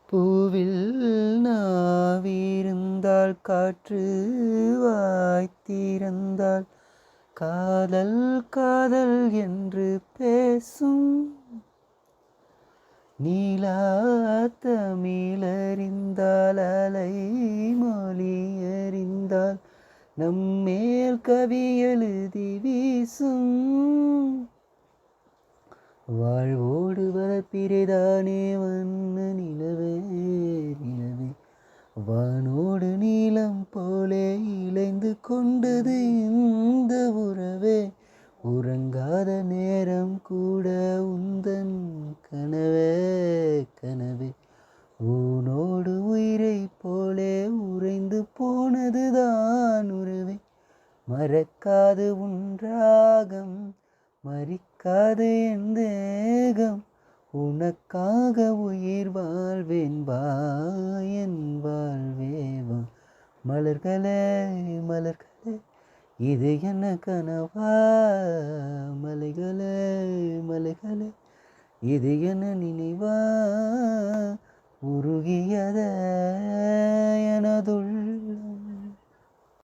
பூவில் நாவிருந்தால் காற்று வாய்த்திருந்தால் காதல் காதல் என்று பேசும். நீலா தமிழறிந்தால் அலை மொழி அறிந்தால் நம்மேல் கவி எழுதி வீசும். வாழ்வோடு வளர்ப்பிறைதானே வண்ண நிலவே நிலவே, வானோடு நீளம் போலே இழைந்து கொண்டது இந்த உறவே. உறங்காத நேரம் கூட உந்தன் கனவே கனவே, ஊனோடு உயிரை போலே உறைந்து போனதுதான் உறவே. மறக்காது உன்றாகம் மறிக்காது என் தேகம், உனக்காக உயிர் வாழ்வேன் வா என் வாழ்வேவா. மலர்களே மலர்களே இது என்ன கனவா, மலைகளே மலைகளே இது என்ன நினைவா.